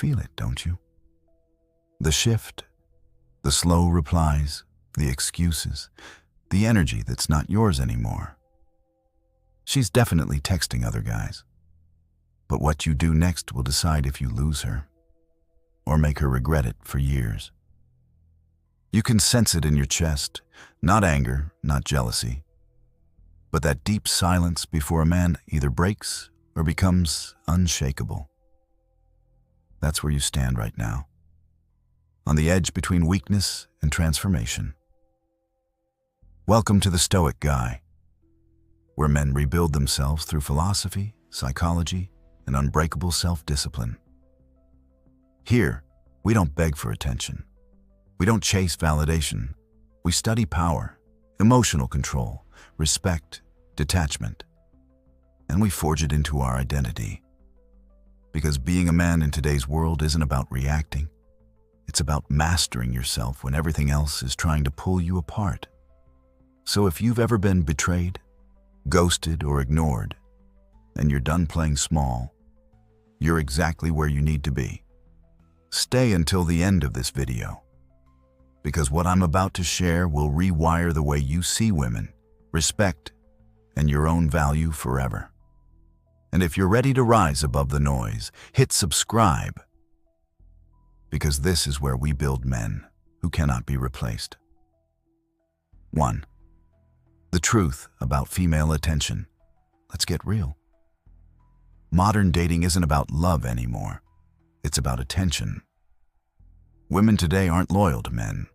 feel it, don't you? The shift, the slow replies, the excuses, the energy that's not yours anymore. She's definitely texting other guys. But what you do next will decide if you lose her or make her regret it for years. You can sense it in your chest, not anger, not jealousy, but that deep silence before a man either breaks or becomes unshakable. That's where you stand right now, on the edge between weakness and transformation. Welcome to the Stoic Guy, where men rebuild themselves through philosophy, psychology, and unbreakable self-discipline. Here, we don't beg for attention. We don't chase validation. We study power, emotional control, respect, detachment, and we forge it into our identity. Because being a man in today's world isn't about reacting. It's about mastering yourself when everything else is trying to pull you apart. So if you've ever been betrayed, ghosted, or ignored, and you're done playing small, you're exactly where you need to be. Stay until the end of this video, because what I'm about to share will rewire the way you see women, respect, and your own value forever. And if you're ready to rise above the noise, hit subscribe, because this is where we build men who cannot be replaced. 1. The truth about female attention. Let's get real. Modern dating isn't about love anymore. It's about attention. Women today aren't loyal to men.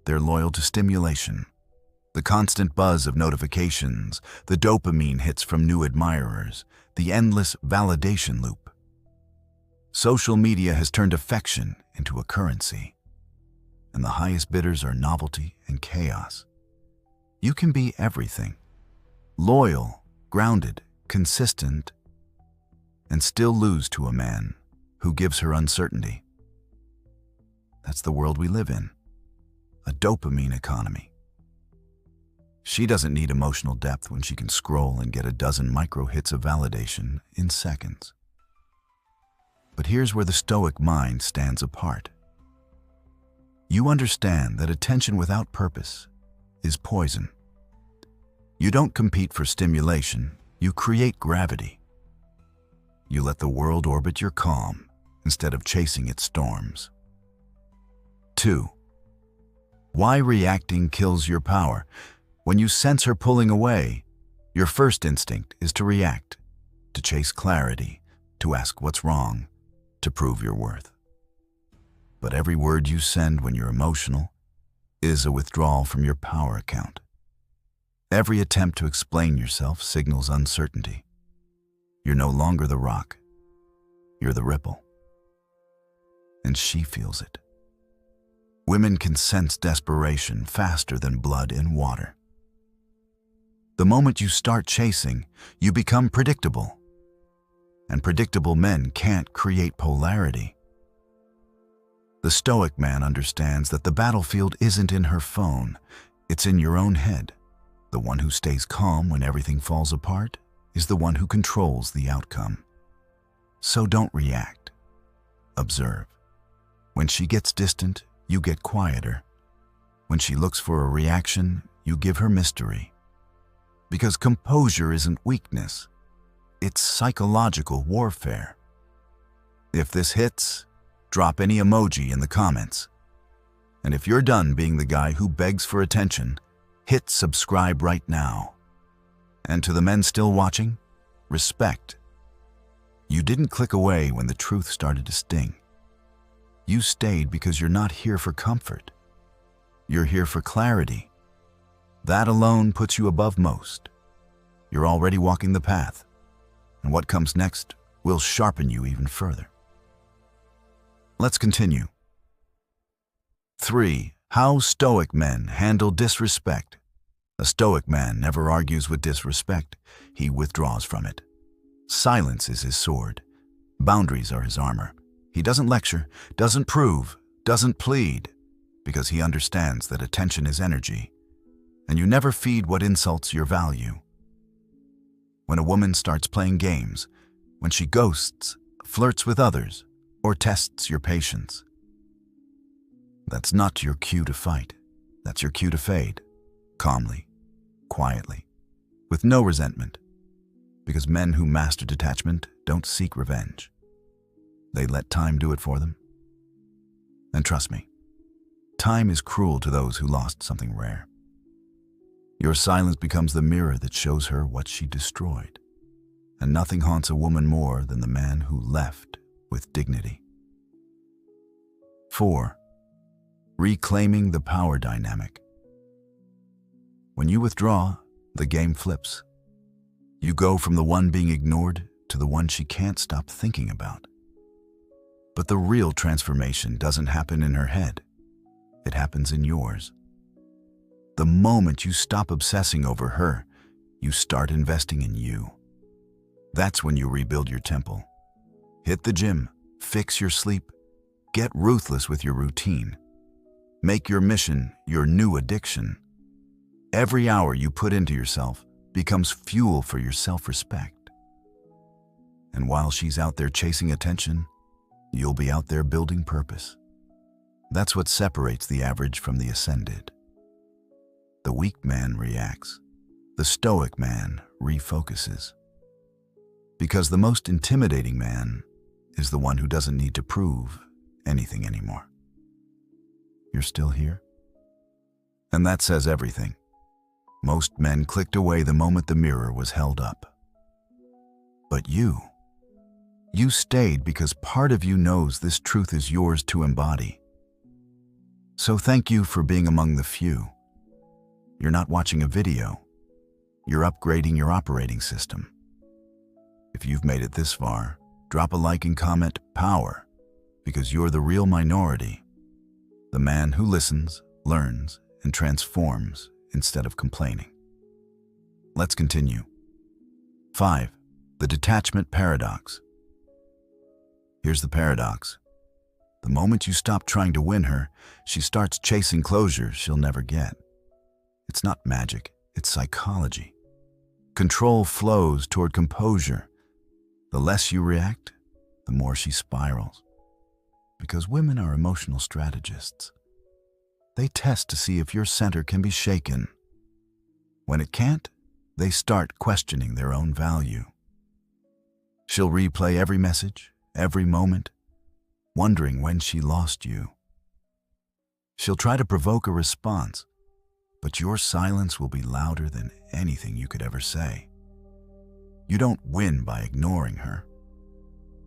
They're loyal to stimulation. The constant buzz of notifications, the dopamine hits from new admirers, the endless validation loop. Social media has turned affection into a currency, and the highest bidders are novelty and chaos. You can be everything, loyal, grounded, consistent, and still lose to a man who gives her uncertainty. That's the world we live in, a dopamine economy. She doesn't need emotional depth when she can scroll and get a dozen micro hits of validation in seconds. But here's where the Stoic mind stands apart. You understand that attention without purpose is poison. You don't compete for stimulation, you create gravity. You let the world orbit your calm instead of chasing its storms. 2. Why reacting kills your power. When you sense her pulling away, your first instinct is to react, to chase clarity, to ask what's wrong, to prove your worth. But every word you send when you're emotional is a withdrawal from your power account. Every attempt to explain yourself signals uncertainty. You're no longer the rock. You're the ripple. And she feels it. Women can sense desperation faster than blood in water. The moment you start chasing, you become predictable. And predictable men can't create polarity. The Stoic man understands that the battlefield isn't in her phone, it's in your own head. The one who stays calm when everything falls apart is the one who controls the outcome. So don't react. Observe. When she gets distant, you get quieter. When she looks for a reaction, you give her mystery. Because composure isn't weakness. It's psychological warfare. If this hits, drop any emoji in the comments. And if you're done being the guy who begs for attention, hit subscribe right now. And to the men still watching, respect. You didn't click away when the truth started to sting. You stayed because you're not here for comfort. You're here for clarity. That alone puts you above most. You're already walking the path, and what comes next will sharpen you even further. Let's continue. 3. How Stoic men handle disrespect. A Stoic man never argues with disrespect. He withdraws from it. Silence is his sword. Boundaries are his armor. He doesn't lecture, doesn't prove, doesn't plead, because he understands that attention is energy, and you never feed what insults your value. When a woman starts playing games, when she ghosts, flirts with others, or tests your patience. That's not your cue to fight. That's your cue to fade, calmly, quietly, with no resentment, because men who master detachment don't seek revenge. They let time do it for them. And trust me, time is cruel to those who lost something rare. Your silence becomes the mirror that shows her what she destroyed, and nothing haunts a woman more than the man who left with dignity. 4. Reclaiming the power dynamic. When you withdraw, the game flips. You go from the one being ignored to the one she can't stop thinking about. But the real transformation doesn't happen in her head. It happens in yours. The moment you stop obsessing over her, you start investing in you. That's when you rebuild your temple. Hit the gym, fix your sleep, get ruthless with your routine. Make your mission your new addiction. Every hour you put into yourself becomes fuel for your self-respect. And while she's out there chasing attention, you'll be out there building purpose. That's what separates the average from the ascended. The weak man reacts. The stoic man refocuses. Because the most intimidating man is the one who doesn't need to prove anything anymore. You're still here? And that says everything. Most men clicked away the moment the mirror was held up. But you stayed because part of you knows this truth is yours to embody. So thank you for being among the few. You're not watching a video. You're upgrading your operating system. If you've made it this far, drop a like and comment "power," because you're the real minority. The man who listens, learns, and transforms instead of complaining. Let's continue. 5. The Detachment Paradox. Here's the paradox. The moment you stop trying to win her, she starts chasing closure she'll never get. It's not magic, it's psychology. Control flows toward composure. The less you react, the more she spirals. Because women are emotional strategists. They test to see if your center can be shaken. When it can't, they start questioning their own value. She'll replay every message, every moment, wondering when she lost you. She'll try to provoke a response, but your silence will be louder than anything you could ever say. You don't win by ignoring her.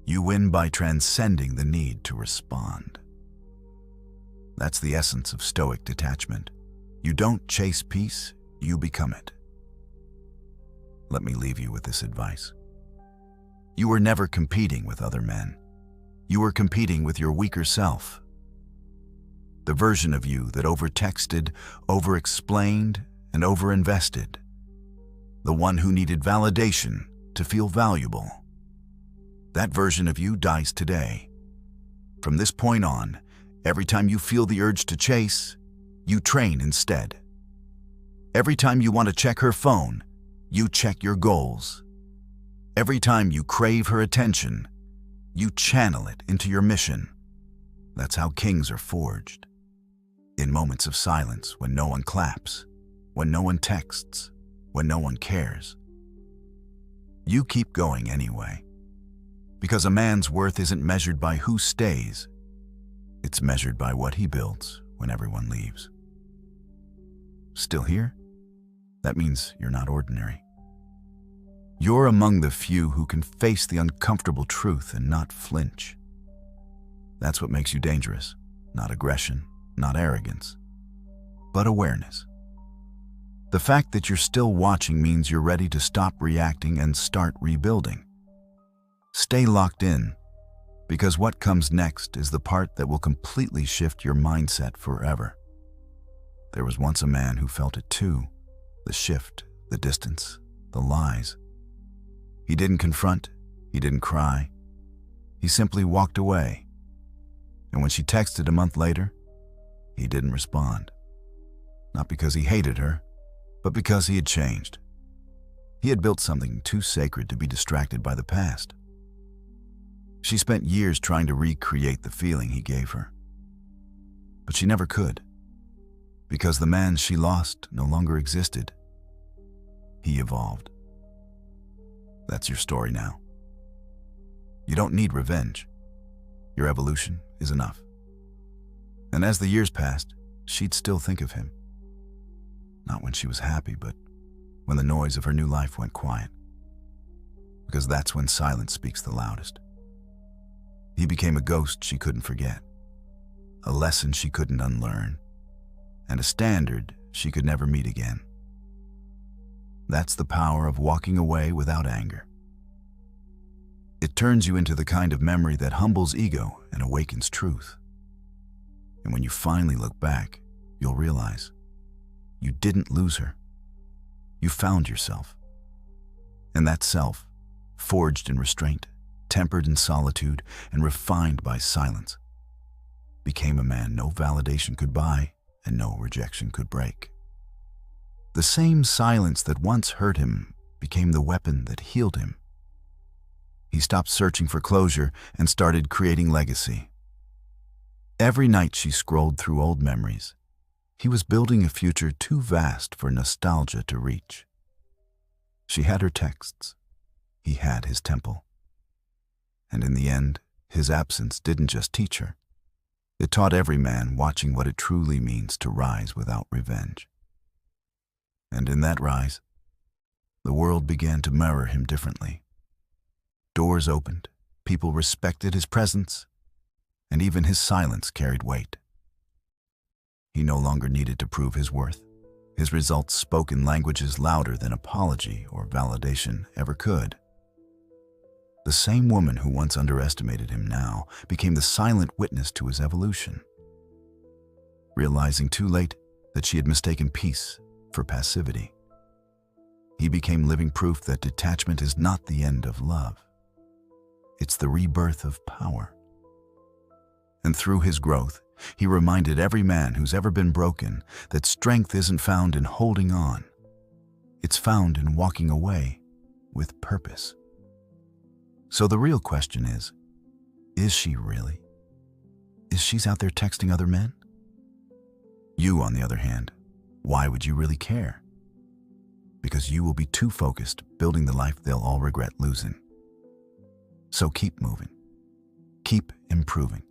You win by transcending the need to respond. That's the essence of Stoic detachment. You don't chase peace, you become it. Let me leave you with this advice. You were never competing with other men. You were competing with your weaker self. The version of you that over-texted, over-explained, and over-invested. The one who needed validation to feel valuable. That version of you dies today. From this point on, every time you feel the urge to chase, you train instead. Every time you want to check her phone, you check your goals. Every time you crave her attention, you channel it into your mission. That's how kings are forged. In moments of silence, when no one claps, when no one texts, when no one cares. You keep going anyway. Because a man's worth isn't measured by who stays. It's measured by what he builds when everyone leaves. Still here? That means you're not ordinary. You're among the few who can face the uncomfortable truth and not flinch. That's what makes you dangerous. Not aggression, not arrogance, but awareness. The fact that you're still watching means you're ready to stop reacting and start rebuilding. Stay locked in, because what comes next is the part that will completely shift your mindset forever. There was once a man who felt it too. The shift, the distance, the lies. He didn't confront, he didn't cry. He simply walked away. And when she texted a month later, he didn't respond. Not because he hated her, but because he had changed. He had built something too sacred to be distracted by the past. She spent years trying to recreate the feeling he gave her. But she never could, because the man she lost no longer existed. He evolved. That's your story now. You don't need revenge. Your evolution is enough. And as the years passed, she'd still think of him. Not when she was happy, but when the noise of her new life went quiet. Because that's when silence speaks the loudest. He became a ghost she couldn't forget, a lesson she couldn't unlearn, and a standard she could never meet again. That's the power of walking away without anger. It turns you into the kind of memory that humbles ego and awakens truth. And when you finally look back, you'll realize you didn't lose her. You found yourself. And that self, forged in restraint, tempered in solitude, and refined by silence, became a man no validation could buy and no rejection could break. The same silence that once hurt him became the weapon that healed him. He stopped searching for closure and started creating legacy. Every night she scrolled through old memories. He was building a future too vast for nostalgia to reach. She had her texts. He had his temple. And in the end, his absence didn't just teach her. It taught every man watching what it truly means to rise without revenge. And in that rise, the world began to mirror him differently. Doors opened, people respected his presence, and even his silence carried weight. He no longer needed to prove his worth. His results spoke in languages louder than apology or validation ever could. The same woman who once underestimated him now became the silent witness to his evolution. Realizing too late that she had mistaken peace for passivity, he became living proof that detachment is not the end of love. It's the rebirth of power. And through his growth, he reminded every man who's ever been broken that strength isn't found in holding on. It's found in walking away with purpose. So the real question is she really? Is she's out there texting other men? You, on the other hand, why would you really care? Because you will be too focused building the life they'll all regret losing. So keep moving. Keep improving.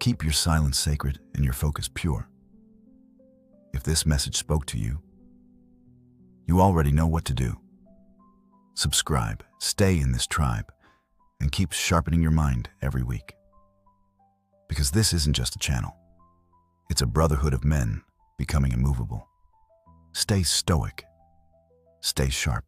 Keep your silence sacred and your focus pure. If this message spoke to you, you already know what to do. Subscribe, stay in this tribe, and keep sharpening your mind every week. Because this isn't just a channel. It's a brotherhood of men becoming immovable. Stay stoic. Stay sharp.